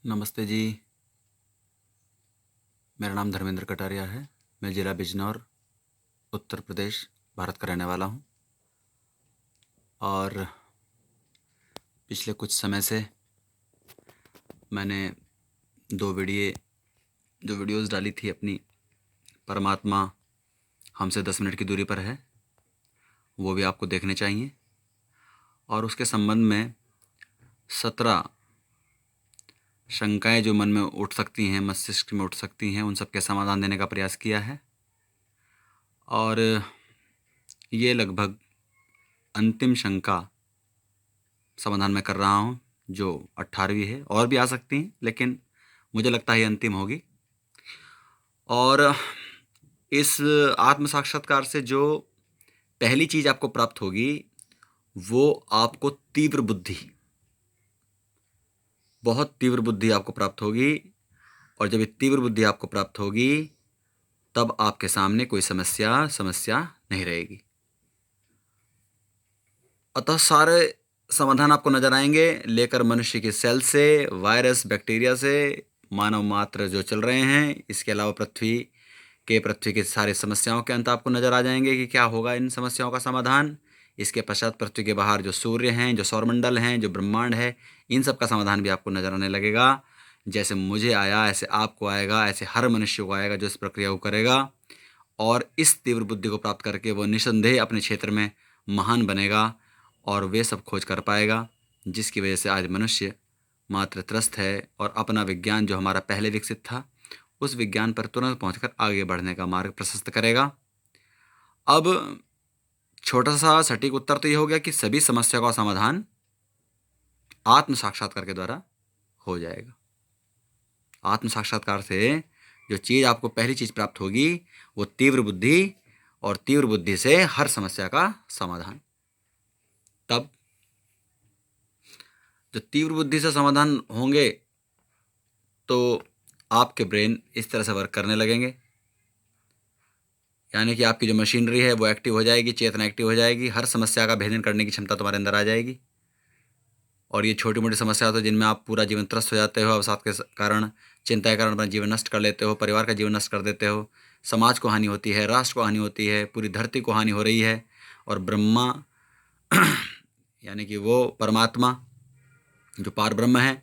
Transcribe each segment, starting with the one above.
नमस्ते जी। मेरा नाम धर्मेंद्र कटारिया है। मैं ज़िला बिजनौर, उत्तर प्रदेश, भारत का रहने वाला हूँ। और पिछले कुछ समय से मैंने दो वीडियोज़ डाली थी अपनी। परमात्मा हमसे 10 मिनट की दूरी पर है, वो भी आपको देखने चाहिए। और उसके संबंध में 17 शंकाएं जो मन में उठ सकती हैं, मस्तिष्क में उठ सकती हैं, उन सब के समाधान देने का प्रयास किया है। और ये लगभग अंतिम शंका समाधान मैं कर रहा हूँ, जो 18वीं है। और भी आ सकती हैं, लेकिन मुझे लगता है ये अंतिम होगी। और इस आत्म साक्षात्कार से जो पहली चीज़ आपको प्राप्त होगी, वो आपको तीव्र बुद्धि, बहुत तीव्र बुद्धि आपको प्राप्त होगी। और जब ये तीव्र बुद्धि आपको प्राप्त होगी, तब आपके सामने कोई समस्या नहीं रहेगी। अतः सारे समाधान आपको नजर आएंगे, लेकर मनुष्य की सेल से, वायरस, बैक्टीरिया से, मानव मात्र जो चल रहे हैं, इसके अलावा पृथ्वी की सारी समस्याओं के अंत आपको नजर आ जाएंगे कि क्या होगा इन समस्याओं का समाधान। इसके पश्चात पृथ्वी के बाहर जो सूर्य हैं, जो सौरमंडल हैं, जो ब्रह्मांड है, इन सब का समाधान भी आपको नजर आने लगेगा। जैसे मुझे आया, ऐसे आपको आएगा, ऐसे हर मनुष्य को आएगा जो इस प्रक्रिया को करेगा। और इस तीव्र बुद्धि को प्राप्त करके वो निसंदेह अपने क्षेत्र में महान बनेगा और वे सब खोज कर पाएगा, जिसकी वजह से आज मनुष्य मात्र त्रस्त है और अपना विज्ञान जो हमारा पहले विकसित था, उस विज्ञान पर तुरंत पहुंचकर आगे बढ़ने का मार्ग प्रशस्त करेगा। अब छोटा सा सटीक उत्तर तो ये हो गया कि सभी समस्या का समाधान आत्म साक्षात्कार के द्वारा हो जाएगा। आत्म साक्षात्कार से जो चीज़ आपको पहली चीज़ प्राप्त होगी, वो तीव्र बुद्धि, और तीव्र बुद्धि से हर समस्या का समाधान। तब जो तीव्र बुद्धि से समाधान होंगे, तो आपके ब्रेन इस तरह से वर्क करने लगेंगे, यानी कि आपकी जो मशीनरी है वो एक्टिव हो जाएगी, चेतना एक्टिव हो जाएगी, हर समस्या का भेदन करने की क्षमता तुम्हारे अंदर आ जाएगी। और ये छोटी मोटी समस्या होती है जिनमें आप पूरा जीवन त्रस्त हो जाते हो, अवसाद के कारण, चिंता के कारण अपना जीवन नष्ट कर लेते हो, परिवार का जीवन नष्ट कर देते हो, समाज को हानि होती है, राष्ट्र को हानि होती है, पूरी धरती को हानि हो रही है। और ब्रह्मा यानी कि वो परमात्मा जो पार ब्रह्म है,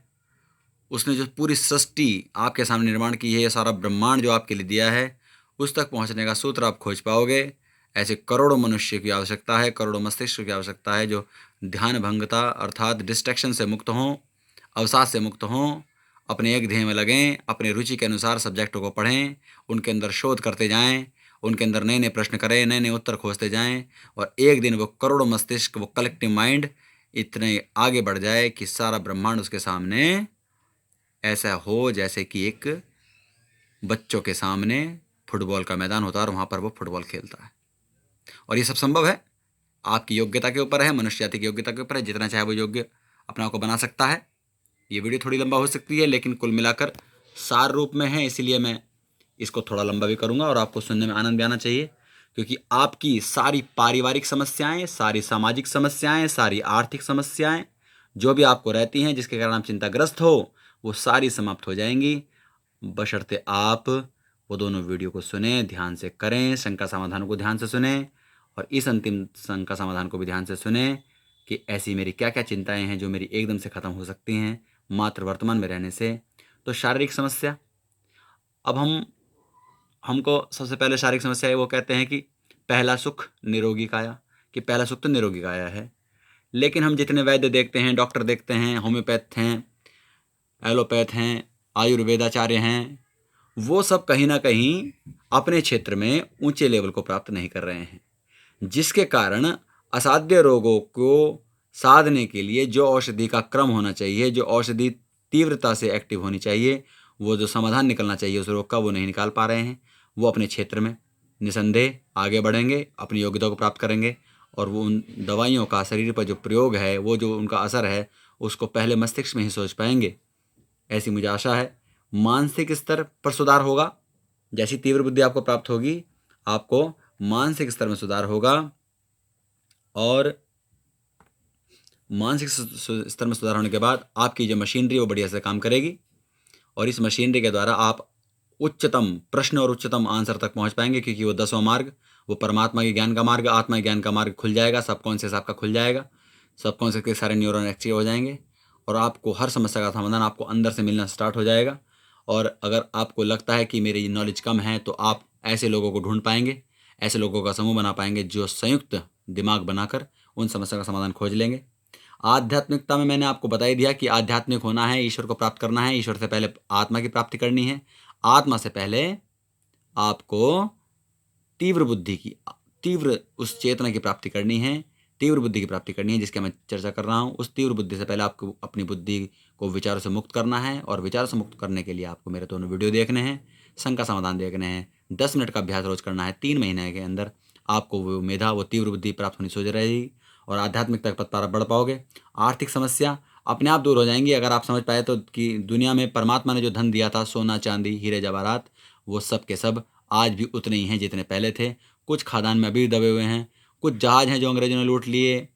उसने जो पूरी सृष्टि आपके सामने निर्माण की है, ये सारा ब्रह्मांड जो आपके लिए दिया है, उस तक पहुंचने का सूत्र आप खोज पाओगे। ऐसे करोड़ों मनुष्य की आवश्यकता है, करोड़ों मस्तिष्क की आवश्यकता है, जो ध्यान भंगता अर्थात डिस्ट्रैक्शन से मुक्त हों, अवसाद से मुक्त हों, अपने एक ध्येय में लगें, अपने रुचि के अनुसार सब्जेक्टों को पढ़ें, उनके अंदर शोध करते जाएं, उनके अंदर नए नए प्रश्न करें, नए नए उत्तर खोजते जाएं। और एक दिन वो करोड़ों मस्तिष्क, वो कलेक्टिव माइंड इतने आगे बढ़ जाए कि सारा ब्रह्मांड उसके सामने ऐसा हो जैसे कि एक बच्चों के सामने फुटबॉल का मैदान होता है और वहाँ पर वो फुटबॉल खेलता है। और ये सब संभव है, आपकी योग्यता के ऊपर है, मनुष्य जाति की योग्यता के ऊपर है। जितना चाहे वो योग्य अपने आप को बना सकता है। ये वीडियो थोड़ी लंबा हो सकती है, लेकिन कुल मिलाकर सार रूप में है, इसीलिए मैं इसको थोड़ा लंबा भी करूँगा और आपको सुनने में आनंद भी आना चाहिए। क्योंकि आपकी सारी पारिवारिक समस्याएं, सारी सामाजिक समस्याएं, सारी आर्थिक समस्याएं जो भी आपको रहती हैं, जिसके कारण आप चिंताग्रस्त हो, वो सारी समाप्त हो जाएंगी, बशर्ते आप वो दोनों वीडियो को सुने, ध्यान से करें, शंका समाधान को ध्यान से सुने, और इस अंतिम शंका समाधान को भी ध्यान से सुने कि ऐसी मेरी क्या क्या चिंताएं हैं जो मेरी एकदम से ख़त्म हो सकती हैं मात्र वर्तमान में रहने से। तो शारीरिक समस्या, अब हमको सबसे पहले शारीरिक समस्या है, वो कहते हैं कि पहला सुख निरोगी काया, कि पहला सुख तो निरोगी काया है। लेकिन हम जितने वैद्य देखते हैं, डॉक्टर देखते हैं, होम्योपैथ हैं, एलोपैथ हैं, आयुर्वेदाचार्य हैं, वो सब कहीं ना कहीं अपने क्षेत्र में ऊंचे लेवल को प्राप्त नहीं कर रहे हैं, जिसके कारण असाध्य रोगों को साधने के लिए जो औषधि का क्रम होना चाहिए, जो औषधि तीव्रता से एक्टिव होनी चाहिए, वो जो समाधान निकलना चाहिए उस रोग का, वो नहीं निकाल पा रहे हैं। वो अपने क्षेत्र में निसंदेह आगे बढ़ेंगे, अपनी योग्यता को प्राप्त करेंगे, और वो उन दवाइयों का शरीर पर जो प्रयोग है, वो जो उनका असर है, उसको पहले मस्तिष्क में ही सोच पाएंगे, ऐसी मुझे आशा है। मानसिक स्तर पर सुधार होगा, जैसी तीव्र बुद्धि आपको प्राप्त होगी, आपको मानसिक स्तर में सुधार होगा, और मानसिक स्तर में सुधार होने के बाद आपकी जो मशीनरी वो बढ़िया से काम करेगी। और इस मशीनरी के द्वारा आप उच्चतम प्रश्न और उच्चतम आंसर तक पहुंच पाएंगे, क्योंकि वो 10वां मार्ग, वो परमात्मा के ज्ञान का मार्ग, आत्मा के ज्ञान का मार्ग खुल जाएगा। सबकॉन्शियस आपका खुल जाएगा, सबकॉन्शियस के सारे न्यूरॉन एक्टिव हो जाएंगे और आपको हर समस्या का समाधान आपको अंदर से मिलना स्टार्ट हो जाएगा। और अगर आपको लगता है कि मेरी नॉलेज कम है, तो आप ऐसे लोगों को ढूंढ पाएंगे, ऐसे लोगों का समूह बना पाएंगे जो संयुक्त दिमाग बनाकर उन समस्या का समाधान खोज लेंगे। आध्यात्मिकता में मैंने आपको बता ही दिया कि आध्यात्मिक होना है, ईश्वर को प्राप्त करना है, ईश्वर से पहले आत्मा की प्राप्ति करनी है, आत्मा से पहले आपको तीव्र बुद्धि की, तीव्र उस चेतना की प्राप्ति करनी है, तीव्र बुद्धि की प्राप्ति करनी है जिसकी मैं चर्चा कर रहा हूँ। उस तीव्र बुद्धि से पहले आपको अपनी बुद्धि को विचारों से मुक्त करना है, और विचारों से मुक्त करने के लिए आपको मेरे दोनों वीडियो देखने हैं, शंका समाधान देखने हैं, 10 मिनट का अभ्यास रोज करना है। 3 महीने के अंदर आपको वो मेधा, वो तीव्र बुद्धि प्राप्त होनी सोच रहेगी और आध्यात्मिकता के पथ पर आप बढ़ पाओगे। आर्थिक समस्या अपने आप दूर हो जाएंगी अगर आप समझ पाए तो, कि दुनिया में परमात्मा ने जो धन दिया था, सोना चांदी हीरे जवाहरात, वो सब के सब आज भी उतने ही हैं जितने पहले थे। कुछ खादान में अभी भी दबे हुए हैं, कुछ जहाज हैं जो अंग्रेजों ने लूट लिए,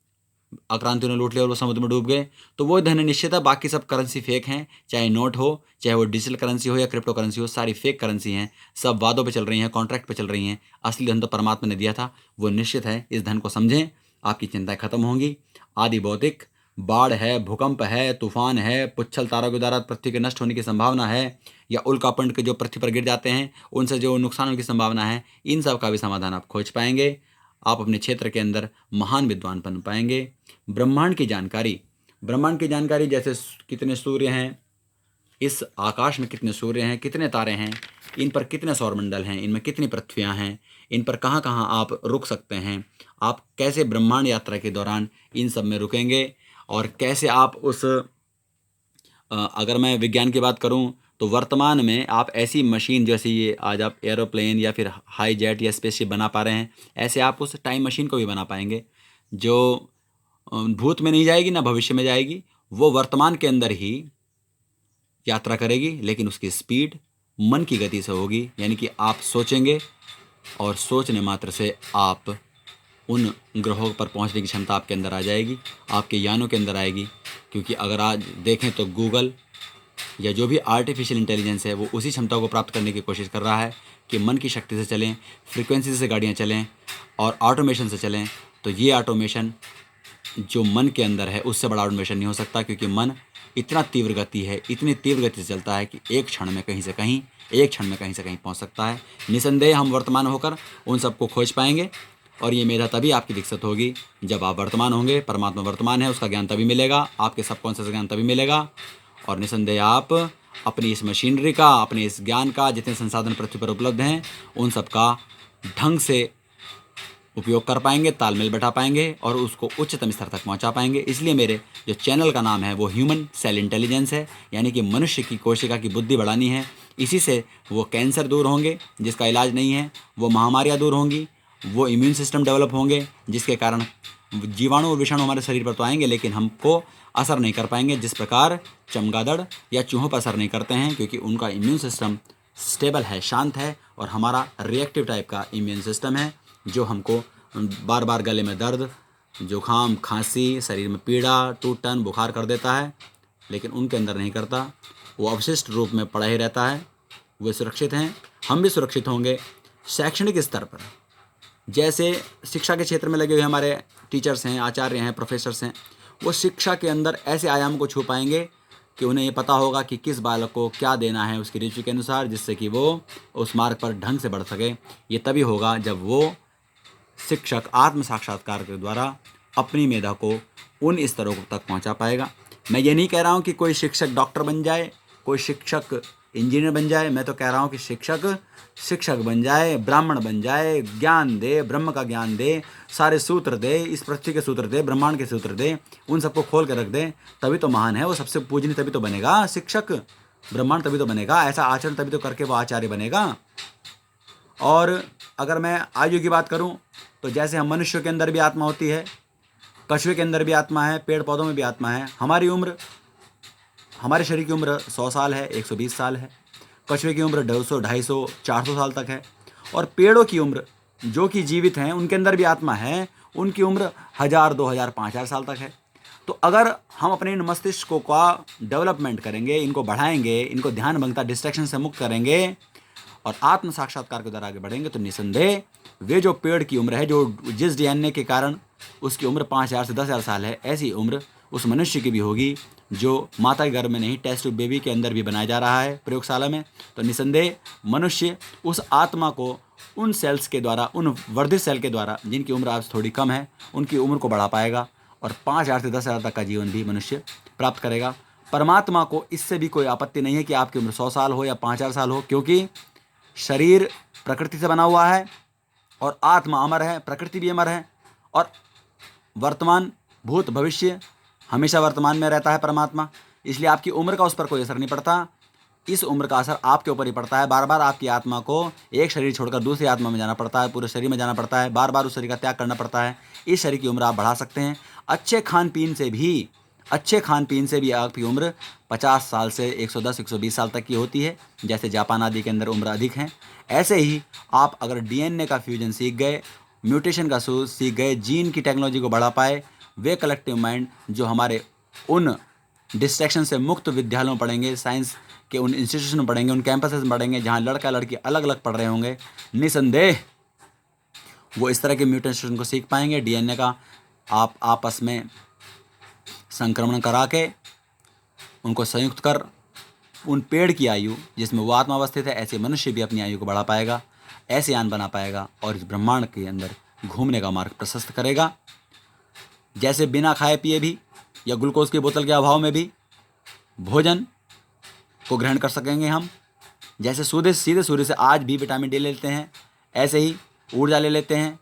आक्रांतियों ने लूट लिया और वो समुद्र में डूब गए, तो वो धन निश्चित है। बाकी सब करेंसी फेक हैं, चाहे नोट हो, चाहे वो डिजिटल करेंसी हो या क्रिप्टो करेंसी हो, सारी फेक करेंसी हैं, सब वादों पे चल रही हैं, कॉन्ट्रैक्ट पे चल रही हैं। असली धन तो परमात्मा ने दिया था, वो निश्चित है। इस धन को समझें, आपकी चिंताएं खत्म होंगी। आदि भौतिक बाढ़ है, भूकंप है, तूफान है, पुच्छल तारों के द्वारा पृथ्वी के नष्ट होने की संभावना है, या उल्कापिंड के जो पृथ्वी पर गिर जाते हैं उनसे जो नुकसान होने की संभावना है, इन सब का भी समाधान आप खोज पाएंगे। आप अपने क्षेत्र के अंदर महान विद्वान बन पाएंगे। ब्रह्मांड की जानकारी जैसे कितने सूर्य हैं, इस आकाश में कितने सूर्य हैं, कितने तारे हैं, इन पर कितने सौरमंडल हैं, इनमें कितनी पृथ्वियां हैं, इन पर कहाँ कहाँ आप रुक सकते हैं, आप कैसे ब्रह्मांड यात्रा के दौरान इन सब में रुकेंगे, और कैसे आप उस अगर मैं विज्ञान की बात करूं तो वर्तमान में आप ऐसी मशीन जैसे ये आज आप एरोप्लेन या फिर हाई जेट या स्पेसशिप बना पा रहे हैं, ऐसे आप उस टाइम मशीन को भी बना पाएंगे जो भूत में नहीं जाएगी ना भविष्य में जाएगी, वो वर्तमान के अंदर ही यात्रा करेगी, लेकिन उसकी स्पीड मन की गति से होगी। यानी कि आप सोचेंगे और सोचने मात्र से आप उन ग्रहों पर पहुंचने की क्षमता आपके अंदर आ जाएगी, आपके यानों के अंदर आएगी। क्योंकि अगर आज देखें तो गूगल या जो भी आर्टिफिशियल इंटेलिजेंस है वो उसी क्षमता को प्राप्त करने की कोशिश कर रहा है कि मन की शक्ति से चलें, फ्रीक्वेंसी से गाड़ियाँ चलें और ऑटोमेशन से चलें। तो ये ऑटोमेशन जो मन के अंदर है उससे बड़ा ऑटोमेशन नहीं हो सकता, क्योंकि मन इतना तीव्र गति है, इतनी तीव्र गति से चलता है कि एक क्षण में कहीं से कहीं पहुंच सकता है। निसंदेह हम वर्तमान होकर उन सबको खोज पाएंगे, और ये मेधा तभी आपकी विकसित होगी जब आप वर्तमान होंगे। परमात्मा वर्तमान है, उसका ज्ञान तभी मिलेगा, आपके सबकॉन्शियस ज्ञान तभी मिलेगा, और निसंदेह आप अपनी इस मशीनरी का, अपने इस ज्ञान का, जितने संसाधन पृथ्वी पर उपलब्ध हैं उन सब का ढंग से उपयोग कर पाएंगे, तालमेल बैठा पाएंगे और उसको उच्चतम स्तर तक पहुंचा पाएंगे। इसलिए मेरे जो चैनल का नाम है वो ह्यूमन सेल इंटेलिजेंस है, यानी कि मनुष्य की कोशिका की बुद्धि बढ़ानी है। इसी से वो कैंसर दूर होंगे जिसका इलाज नहीं है, वो महामारियाँ दूर होंगी, वो इम्यून सिस्टम डेवलप होंगे जिसके कारण जीवाणु और विषाणु हमारे शरीर पर तो आएंगे लेकिन हमको असर नहीं कर पाएंगे, जिस प्रकार चमगादड़ या चूहों पर असर नहीं करते हैं, क्योंकि उनका इम्यून सिस्टम स्टेबल है, शांत है, और हमारा रिएक्टिव टाइप का इम्यून सिस्टम है जो हमको बार बार गले में दर्द, जुखाम, खांसी, शरीर में पीड़ा, टूटन, बुखार कर देता है, लेकिन उनके अंदर नहीं करता। वो अवशिष्ट रूप में पड़ा ही रहता है, वो सुरक्षित हैं, हम भी सुरक्षित होंगे। शैक्षणिक स्तर पर जैसे शिक्षा के क्षेत्र में लगे हुए हमारे टीचर्स हैं, आचार्य हैं, प्रोफेसर्स हैं, वो शिक्षा के अंदर ऐसे आयाम को छू पाएंगे कि उन्हें ये पता होगा कि किस बालक को क्या देना है उसकी रुचि के अनुसार, जिससे कि वो उस मार्ग पर ढंग से बढ़ सके। ये तभी होगा जब वो शिक्षक आत्म साक्षात्कार के द्वारा अपनी मेधा को उन स्तरों तक पहुंचा पाएगा। मैं ये नहीं कह रहा हूं कि कोई शिक्षक डॉक्टर बन जाए, कोई शिक्षक इंजीनियर बन जाए, मैं तो कह रहा हूं कि शिक्षक बन जाए, ब्राह्मण बन जाए, ज्ञान दे, ब्रह्म का ज्ञान दे, सारे सूत्र दे, इस पृथ्वी के सूत्र दे, ब्रह्मांड के सूत्र दे, उन सबको खोल के रख दे, तभी तो महान है वो, सबसे पूजनीय तभी तो बनेगा शिक्षक, ब्रह्मांड तभी तो बनेगा, ऐसा आचरण तभी तो करके वो आचार्य बनेगा। और अगर मैं आयु की बात करूं तो जैसे हम मनुष्यों के अंदर भी आत्मा होती है, कछुए के अंदर भी आत्मा है, पेड़ पौधों में भी आत्मा है। हमारे शरीर की उम्र 100 साल है, 120 साल है, कछुए की उम्र 200, 250, 400 साल तक है, और पेड़ों की उम्र जो कि जीवित हैं उनके अंदर भी आत्मा है, उनकी उम्र 1000, 2000, 5000 साल तक है। तो अगर हम अपने इन मस्तिष्कों का डेवलपमेंट करेंगे, इनको बढ़ाएंगे, इनको ध्यान भंगता डिस्ट्रैक्शन से मुक्त करेंगे और आत्म साक्षात्कार के द्वारा आगे बढ़ेंगे, तो निसंदेह वे जो पेड़ की उम्र है, जो जिस डीएनए के कारण उसकी उम्र 5,000 से 10,000 साल है, ऐसी उम्र उस मनुष्य की भी होगी जो माता के गर्भ में नहीं, टेस्ट ट्यूब बेबी के अंदर भी बनाया जा रहा है प्रयोगशाला में। तो निसंदेह मनुष्य उस आत्मा को उन सेल्स के द्वारा, उन वर्धित सेल के द्वारा जिनकी उम्र आज थोड़ी कम है, उनकी उम्र को बढ़ा पाएगा और 5,000 से 10,000 तक का जीवन भी मनुष्य प्राप्त करेगा। परमात्मा को इससे भी कोई आपत्ति नहीं है कि आपकी उम्र 100 साल हो या 5,000 साल हो, क्योंकि शरीर प्रकृति से बना हुआ है और आत्मा अमर है, प्रकृति भी अमर है और वर्तमान, भूत, भविष्य हमेशा वर्तमान में रहता है परमात्मा। इसलिए आपकी उम्र का उस पर कोई असर नहीं पड़ता। इस उम्र का असर आपके ऊपर ही पड़ता है। बार बार आपकी आत्मा को एक शरीर छोड़कर दूसरी आत्मा में जाना पड़ता है, पूरे शरीर में जाना पड़ता है, बार बार उस शरीर का त्याग करना पड़ता है। इस शरीर की उम्र आप बढ़ा सकते हैं। अच्छे खान पीन से भी आपकी उम्र 50 साल से 110-120 साल तक की होती है, जैसे जापान आदि के अंदर उम्र अधिक है। ऐसे ही आप अगर डीएनए का फ्यूजन सीख गए, म्यूटेशन का सीख गए, जीन की टेक्नोलॉजी को बढ़ा पाए, वे कलेक्टिव माइंड जो हमारे उन डिस्ट्रैक्शन से मुक्त विद्यालयों में पढ़ेंगे, साइंस के उन इंस्टीट्यूशन में पढ़ेंगे, उन कैंपसेस में पढ़ेंगे जहाँ लड़का लड़की अलग अलग पढ़ रहे होंगे, निसंदेह वो इस तरह के म्यूटेशन को सीख पाएंगे। डीएनए का आप आपस में संक्रमण करा के उनको संयुक्त कर उन पेड़ की आयु जिसमें वो आत्मा अवस्थित है, ऐसे मनुष्य भी अपनी आयु को बढ़ा पाएगा, ऐसे यान बना पाएगा और इस ब्रह्मांड के अंदर घूमने का मार्ग प्रशस्त करेगा। जैसे बिना खाए पिए भी या ग्लूकोज की बोतल के अभाव में भी भोजन को ग्रहण कर सकेंगे हम। जैसे सीधे सूर्य से आज भी विटामिन डी ले लेते हैं, ऐसे ही ऊर्जा ले लेते हैं।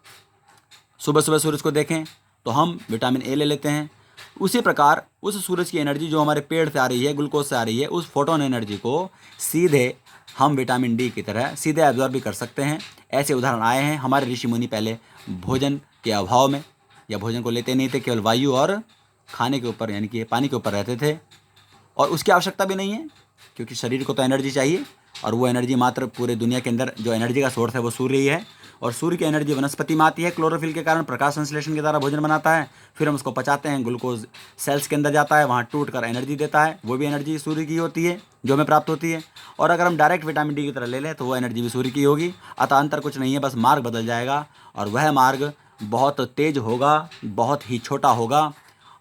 सुबह सुबह सूरज को देखें तो हम विटामिन ए ले लेते हैं। उसी प्रकार उस सूरज की एनर्जी जो हमारे पेड़ से आ रही है, ग्लूकोज से आ रही है, उस फोटोन एनर्जी को सीधे हम विटामिन डी की तरह सीधे एब्जॉर्ब भी कर सकते हैं। ऐसे उदाहरण आए हैं। हमारे ऋषि मुनि पहले भोजन के अभाव में या भोजन को लेते नहीं थे, केवल वायु और खाने के ऊपर यानी कि पानी के ऊपर रहते थे और उसकी आवश्यकता भी नहीं है, क्योंकि शरीर को तो एनर्जी चाहिए और वो एनर्जी मात्र पूरे दुनिया के अंदर जो एनर्जी का सोर्स है वो सूर्य ही है। और सूर्य की एनर्जी वनस्पति में आती है, क्लोरोफिल के कारण प्रकाश संश्लेषण के द्वारा भोजन बनाता है, फिर हम उसको पचाते हैं, ग्लूकोज सेल्स के अंदर जाता है, वहाँ टूट कर एनर्जी देता है, वो भी एनर्जी सूर्य की होती है जो हमें प्राप्त होती है। और अगर हम डायरेक्ट विटामिन डी की तरह ले लें तो वो एनर्जी भी सूर्य की होगी। अतः अंतर कुछ नहीं है, बस मार्ग बदल जाएगा और वह मार्ग बहुत तेज होगा, बहुत ही छोटा होगा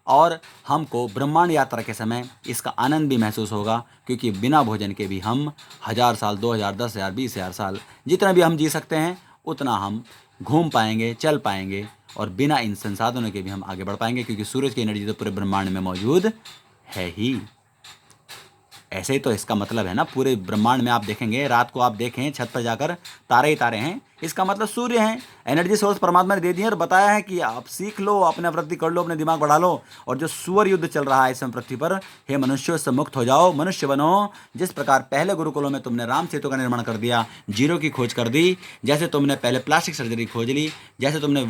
और हमको ब्रह्मांड यात्रा के समय इसका आनंद भी महसूस होगा, क्योंकि बिना भोजन के भी हम 1000 साल, 2000, 10,000, 20,000 साल जितना भी हम जी सकते हैं उतना हम घूम पाएंगे, चल पाएंगे और बिना इन संसाधनों के भी हम आगे बढ़ पाएंगे, क्योंकि सूरज की एनर्जी तो पूरे ब्रह्मांड में मौजूद है ही। ऐसे ही तो इसका मतलब है ना, पूरे ब्रह्मांड में आप देखेंगे, रात को आप देखें छत पर जाकर तारे ही तारे हैं, इसका मतलब सूर्य हैं। एनर्जी सोर्स परमात्मा ने दे दी है और बताया है कि आप सीख लो, अपने वृद्धि कर लो, अपने दिमाग बढ़ा लो और जो सुअर युद्ध चल रहा है इस समय पृथ्वी पर, हे मनुष्यों से मुक्त हो जाओ, मनुष्य बनो। जिस प्रकार पहले गुरुकुलों में तुमने राम सेतु का निर्माण कर दिया, जीरो की खोज कर दी, जैसे तुमने पहले प्लास्टिक सर्जरी खोज ली, जैसे तुमने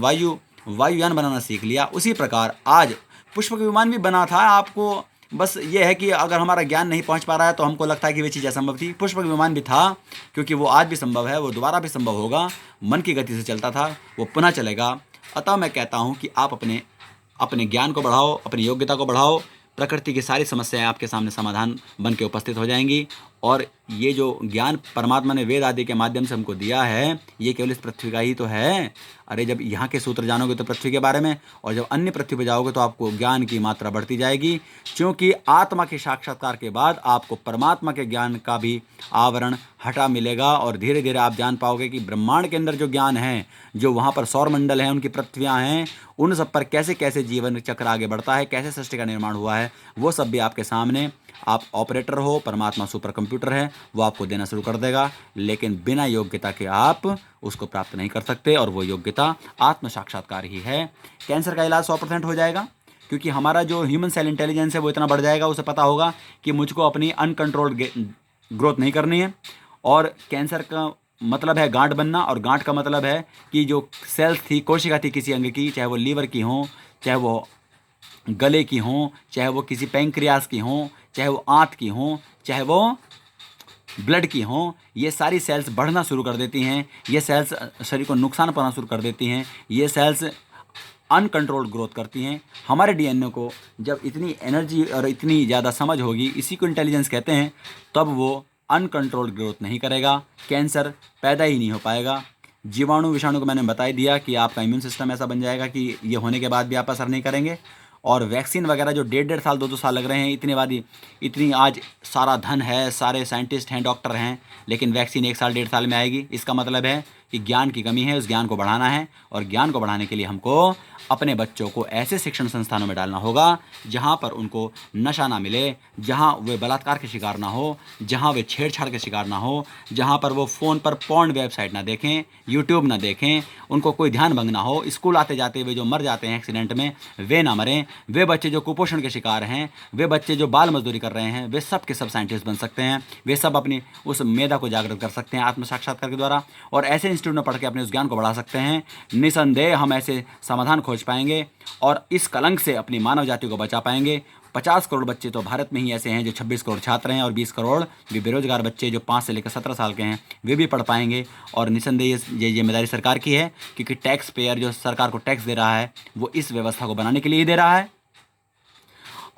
वायुयान बनाना सीख लिया, उसी प्रकार आज पुष्पक विमान भी बना था। आपको बस ये है कि अगर हमारा ज्ञान नहीं पहुंच पा रहा है तो हमको लगता है कि वे चीज़ असंभव थी। पुष्पक विमान भी था, क्योंकि वो आज भी संभव है, वो दोबारा भी संभव होगा। मन की गति से चलता था, वो पुनः चलेगा। अतः मैं कहता हूं कि आप अपने ज्ञान को बढ़ाओ, अपनी योग्यता को बढ़ाओ, प्रकृति की सारी समस्याएं आपके सामने समाधान बन के उपस्थित हो जाएंगी। और ये जो ज्ञान परमात्मा ने वेद आदि के माध्यम से हमको दिया है, ये केवल इस पृथ्वी का ही तो है। अरे जब यहाँ के सूत्र जानोगे तो पृथ्वी के बारे में, और जब अन्य पृथ्वी पर जाओगे तो आपको ज्ञान की मात्रा बढ़ती जाएगी, क्योंकि आत्मा के साक्षात्कार के बाद आपको परमात्मा के ज्ञान का भी आवरण हटा मिलेगा और धीरे धीरे आप जान पाओगे कि ब्रह्मांड के अंदर जो ज्ञान है, जो वहाँ पर सौरमंडल है, उनकी पृथ्वियाँ हैं, उन सब पर कैसे कैसे जीवन चक्र आगे बढ़ता है, कैसे सृष्टि का निर्माण हुआ है, वो सब भी आपके सामने। आप ऑपरेटर हो, परमात्मा सुपर कंप्यूटर है, वो आपको देना शुरू कर देगा, लेकिन बिना योग्यता के आप उसको प्राप्त नहीं कर सकते और वो योग्यता आत्म साक्षात्कार ही है। कैंसर का इलाज 100% हो जाएगा, क्योंकि हमारा जो ह्यूमन सेल इंटेलिजेंस है वो इतना बढ़ जाएगा, उसे पता होगा कि मुझको अपनी अनकंट्रोल्ड ग्रोथ नहीं करनी है। और कैंसर का मतलब है गांठ बनना, और गांठ का मतलब है कि जो सेल्स थी, कोशिका थी किसी अंग की, चाहे वो लीवर की हो, चाहे वो गले की हों, चाहे वो किसी पैंक्रियास की हों, चाहे वो आंत की हों, चाहे वो ब्लड की हों, ये सारी सेल्स बढ़ना शुरू कर देती हैं। ये सेल्स शरीर को नुकसान पहुंचाना शुरू कर देती हैं। ये सेल्स अनकंट्रोल्ड ग्रोथ करती हैं। हमारे डीएनए को जब इतनी एनर्जी और इतनी ज़्यादा समझ होगी, इसी को इंटेलिजेंस कहते हैं, तब वो अनकंट्रोल्ड ग्रोथ नहीं करेगा, कैंसर पैदा ही नहीं हो पाएगा। जीवाणु विषाणु को मैंने बता ही दिया कि आपका इम्यून सिस्टम ऐसा बन जाएगा कि ये होने के बाद भी आप असर नहीं करेंगे। और वैक्सीन वगैरह जो 1.5 साल 2-2 साल लग रहे हैं, इतनी आज सारा धन है, सारे साइंटिस्ट हैं, डॉक्टर हैं, लेकिन वैक्सीन 1 साल 1.5 साल में आएगी। इसका मतलब है कि ज्ञान की कमी है, उस ज्ञान को बढ़ाना है। और ज्ञान को बढ़ाने के लिए हमको अपने बच्चों को ऐसे शिक्षण संस्थानों में डालना होगा जहाँ पर उनको नशा ना मिले, जहाँ वे बलात्कार के शिकार ना हो, जहाँ वे छेड़छाड़ के शिकार ना हो, जहाँ पर वो फ़ोन पर पॉर्न वेबसाइट ना देखें, यूट्यूब ना देखें, उनको कोई ध्यान भंग ना हो। स्कूल आते जाते वे जो मर जाते हैं एक्सीडेंट में, वे ना मरें। वे बच्चे जो कुपोषण के शिकार हैं, वे बच्चे जो बाल मजदूरी कर रहे हैं, वे सब के सब साइंटिस्ट बन सकते हैं। वे सब अपनी उस मेधा को जागृत कर सकते हैं आत्म साक्षात्कार के द्वारा, और ऐसे इंस्टीट्यूट में पढ़ के अपने उस ज्ञान को बढ़ा सकते हैं। निसंदेह हम ऐसे समाधान खोज पाएंगे और इस कलंक से अपनी मानव जाति को बचा पाएंगे। 50 करोड़ बच्चे तो भारत में ही ऐसे हैं जो 26 करोड़ छात्र हैं, और 20 करोड़ भी बेरोजगार बच्चे जो 5 से लेकर 17 साल के हैं, वे भी पढ़ पाएंगे। और निसंदेह ये जिम्मेदारी सरकार की है, क्योंकि टैक्स पेयर जो सरकार को टैक्स दे रहा है वो इस व्यवस्था को बनाने के लिए ही दे रहा है।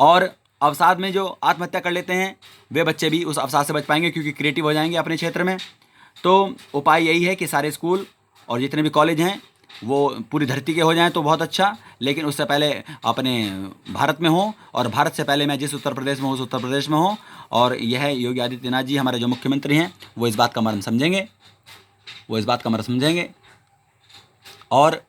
और अवसाद में जो आत्महत्या कर लेते हैं वे बच्चे भी उस अवसाद से बच पाएंगे, क्योंकि क्रिएटिव हो जाएंगे अपने क्षेत्र में। तो उपाय यही है कि सारे स्कूल और जितने भी कॉलेज हैं वो पूरी धरती के हो जाएं तो बहुत अच्छा, लेकिन उससे पहले अपने भारत में हो, और भारत से पहले मैं जिस उत्तर प्रदेश में हूँ उस उत्तर प्रदेश में हो। और यह योगी आदित्यनाथ जी हमारे जो मुख्यमंत्री हैं वो इस बात का मर्म समझेंगे, और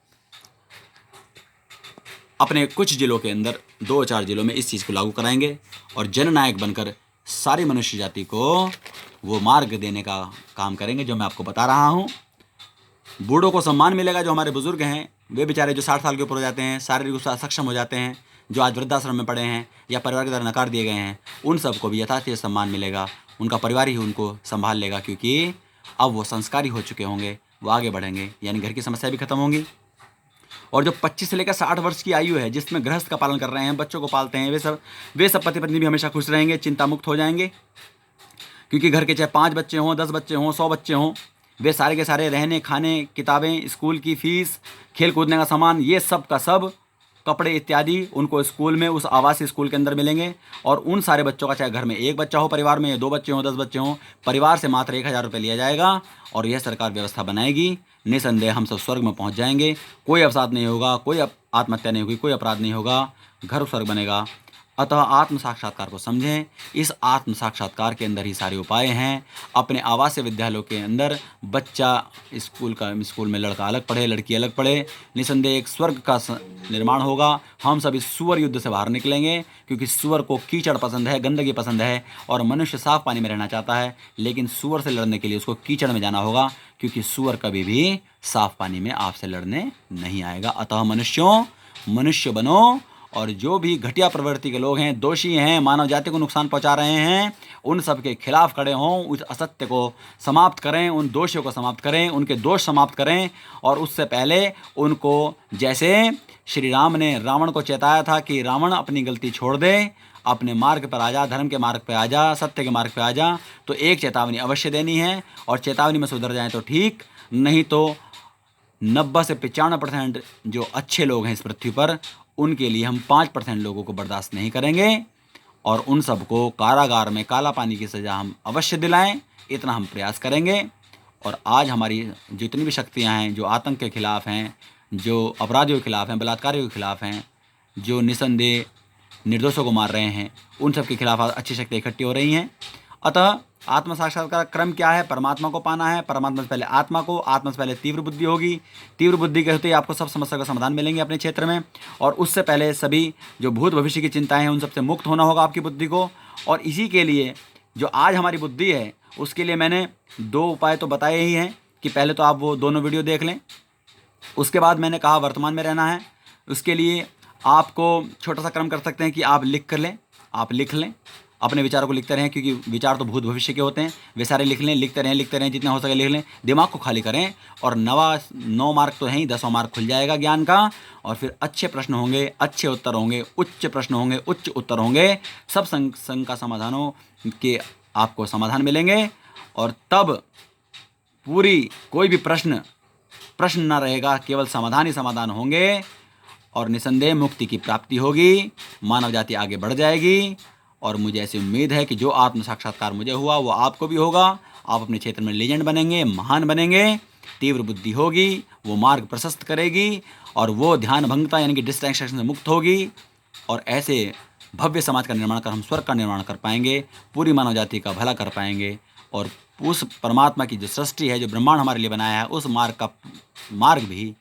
अपने कुछ जिलों के अंदर 2-4 जिलों में इस चीज़ को लागू कराएंगे, और जननायक बनकर सारी मनुष्य जाति को वो मार्ग देने का काम करेंगे जो मैं आपको बता रहा हूँ। बूढ़ों को सम्मान मिलेगा। जो हमारे बुजुर्ग हैं वे बेचारे जो 60 साल के ऊपर हो जाते हैं, शारीरिक रूप से सक्षम हो जाते हैं, जो आज वृद्धाश्रम में पड़े हैं या परिवार के द्वारा नकार दिए गए हैं, उन सबको भी यथार्थी सम्मान मिलेगा। उनका परिवार ही उनको संभाल लेगा, क्योंकि अब वो संस्कारी हो चुके होंगे, वो आगे बढ़ेंगे, यानी घर की समस्या भी खत्म होंगी। और जो 25 से लेकर 60 वर्ष की आयु है, जिसमें गृहस्थ का पालन कर रहे हैं, बच्चों को पालते हैं, वे सब पति पत्नी भी हमेशा खुश रहेंगे, चिंता मुक्त हो जाएंगे। क्योंकि घर के चाहे 5 बच्चे हों, 10 बच्चे हों, 100 बच्चे हों, वे सारे के सारे रहने, खाने, किताबें, स्कूल की फीस, खेल कूदने का सामान, ये सब का सब, कपड़े इत्यादि उनको स्कूल में, उस आवासीय स्कूल के अंदर मिलेंगे। और उन सारे बच्चों का, चाहे घर में 1 बच्चा हो, परिवार में 2 बच्चे हों, 10 बच्चे हों, परिवार से मात्र 1000 रुपये लिया जाएगा, और यह सरकार व्यवस्था बनाएगी। निसंदेह हम सब स्वर्ग में पहुंच जाएंगे। कोई अवसाद नहीं होगा, कोई आत्महत्या नहीं होगी, कोई अपराध नहीं होगा, घर स्वर्ग बनेगा। अतः आत्म साक्षात्कार को समझें। इस आत्म साक्षात्कार के अंदर ही सारे उपाय हैं। अपने आवासीय विद्यालयों के अंदर बच्चा स्कूल में लड़का अलग पढ़े, लड़की अलग पढ़े, निसंदेह एक स्वर्ग का निर्माण होगा। हम सब इस सुअर युद्ध से बाहर निकलेंगे, क्योंकि सुअर को कीचड़ पसंद है, गंदगी पसंद है, और मनुष्य साफ पानी में रहना चाहता है। लेकिन सुअर से लड़ने के लिए उसको कीचड़ में जाना होगा, क्योंकि सुअर कभी भी साफ पानी में आपसे लड़ने नहीं आएगा। अतः मनुष्य बनो, और जो भी घटिया प्रवृत्ति के लोग हैं, दोषी हैं, मानव जाति को नुकसान पहुंचा रहे हैं, उन सब के खिलाफ खड़े हों, उस असत्य को समाप्त करें, उन दोषियों को समाप्त करें, उनके दोष समाप्त करें। और उससे पहले उनको, जैसे श्री राम ने रावण को चेताया था कि रावण अपनी गलती छोड़ दे, अपने मार्ग पर आ जा, धर्म के मार्ग पर आ जा, सत्य के मार्ग पर आ जा, तो एक चेतावनी अवश्य देनी है। और चेतावनी में सुधर जाएं तो ठीक, नहीं तो 90 से 95% जो अच्छे लोग हैं इस पृथ्वी पर, उनके लिए हम 5% लोगों को बर्दाश्त नहीं करेंगे, और उन सबको कारागार में काला पानी की सज़ा हम अवश्य दिलाएं, इतना हम प्रयास करेंगे। और आज हमारी जितनी भी शक्तियां हैं, जो आतंक के खिलाफ हैं, जो अपराधियों के खिलाफ हैं, बलात्कारियों के खिलाफ हैं, जो निसंदेह निर्दोषों को मार रहे हैं, उन सब के खिलाफ अच्छी शक्तियाँ इकट्ठी हो रही हैं। अतः आत्म साक्षात्कार का क्रम क्या है? परमात्मा को पाना है, परमात्मा से पहले आत्मा को, आत्मा से पहले तीव्र बुद्धि होगी, तीव्र बुद्धि के होते ही आपको सब समस्या का समाधान मिलेंगे अपने क्षेत्र में। और उससे पहले सभी जो भूत भविष्य की चिंताएं हैं उन सबसे मुक्त होना होगा आपकी बुद्धि को। और इसी के लिए जो आज हमारी बुद्धि है, उसके लिए मैंने 2 उपाय तो बताए ही हैं, कि पहले तो आप वो दोनों वीडियो देख लें। उसके बाद मैंने कहा वर्तमान में रहना है। उसके लिए आपको छोटा सा क्रम कर सकते हैं कि आप लिख लें, अपने विचारों को लिखते रहें, क्योंकि विचार तो भूत भविष्य के होते हैं। वे सारे लिखते रहें, जितना हो सके लिख लें, दिमाग को खाली करें। और 9 मार्क तो हैं ही, 10वां मार्क खुल जाएगा ज्ञान का। और फिर अच्छे प्रश्न होंगे, अच्छे उत्तर होंगे, उच्च प्रश्न होंगे, उच्च उत्तर होंगे, सब संग का समाधानों के आपको समाधान मिलेंगे। और तब कोई भी प्रश्न ना रहेगा, केवल समाधान ही समाधान होंगे। और निसंदेह मुक्ति की प्राप्ति होगी, मानव जाति आगे बढ़ जाएगी। और मुझे ऐसी उम्मीद है कि जो आत्म साक्षात्कार मुझे हुआ वो आपको भी होगा। आप अपने क्षेत्र में लीजेंड बनेंगे, महान बनेंगे, तीव्र बुद्धि होगी, वो मार्ग प्रशस्त करेगी और वो ध्यान भंगता यानी कि डिस्ट्रैक्शन से मुक्त होगी। और ऐसे भव्य समाज का निर्माण कर हम स्वर्ग का निर्माण कर पाएंगे, पूरी मानव जाति का भला कर पाएंगे और उस परमात्मा की जो सृष्टि है, जो ब्रह्मांड हमारे लिए बनाया है, उस मार्ग भी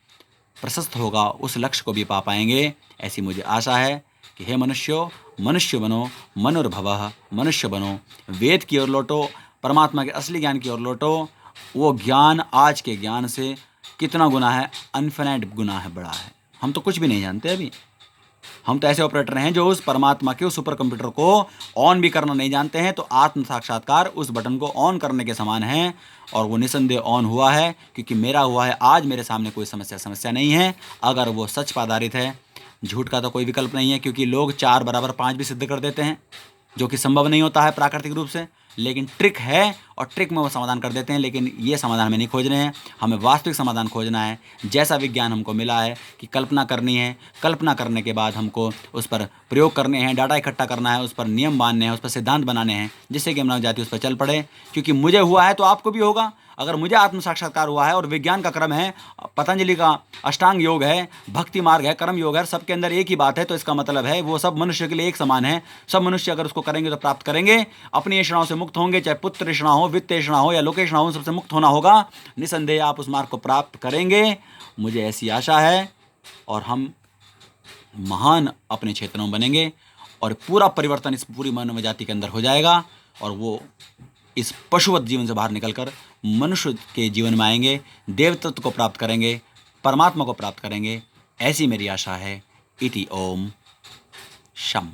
प्रशस्त होगा, उस लक्ष्य को भी पा पाएंगे। ऐसी मुझे आशा है कि हे मनुष्यों, मनुष्य बनो, मनुर्भवः, मनुष्य बनो, वेद की ओर लौटो, परमात्मा के असली ज्ञान की ओर लौटो। वो ज्ञान आज के ज्ञान से कितना गुना है, इन्फिनिट गुना है, बड़ा है। हम तो कुछ भी नहीं जानते अभी। हम तो ऐसे ऑपरेटर हैं जो उस परमात्मा के उस सुपर कंप्यूटर को ऑन भी करना नहीं जानते हैं। तो आत्म साक्षात्कार उस बटन को ऑन करने के समान है और वो निसंदेह ऑन हुआ है, क्योंकि मेरा हुआ है। आज मेरे सामने कोई समस्या नहीं है, अगर वो सच पर आधारित है। झूठ का तो कोई विकल्प नहीं है, क्योंकि लोग 4 बराबर 5 भी सिद्ध कर देते हैं, जो कि संभव नहीं होता है प्राकृतिक रूप से। लेकिन ट्रिक है और ट्रिक में वो समाधान कर देते हैं। लेकिन ये समाधान हमें नहीं खोजने हैं, हमें वास्तविक समाधान खोजना है। जैसा विज्ञान हमको मिला है कि कल्पना करनी है, कल्पना करने के बाद हमको उस पर प्रयोग करने हैं, डाटा इकट्ठा करना है, उस पर नियम बांधने हैं, उस पर सिद्धांत बनाने हैं, जिससे कि मानव जाति उस पर चल पड़े। क्योंकि मुझे हुआ है तो आपको भी होगा। अगर मुझे आत्म साक्षात्कार हुआ है और विज्ञान का क्रम है, पतंजलि का अष्टांग योग है, भक्ति मार्ग है, कर्म योग है, सबके अंदर एक ही बात है, तो इसका मतलब है वो सब मनुष्य के लिए एक समान है। सब मनुष्य अगर उसको करेंगे तो प्राप्त करेंगे, अपनी तृष्णाओं से मुक्त होंगे। चाहे पुत्र तृष्णा हो, वित्त तृष्णा हो या लोक तृष्णा हो, सबसे मुक्त होना होगा। निसंदेह आप उस मार्ग को प्राप्त करेंगे, मुझे ऐसी आशा है। और हम महान अपने क्षेत्रों में बनेंगे और पूरा परिवर्तन इस पूरी मानव जाति के अंदर हो जाएगा और वो इस पशुवत जीवन से बाहर निकलकर मनुष्य के जीवन में आएंगे, देव तत्व को प्राप्त करेंगे, परमात्मा को प्राप्त करेंगे। ऐसी मेरी आशा है। इति ओम शम।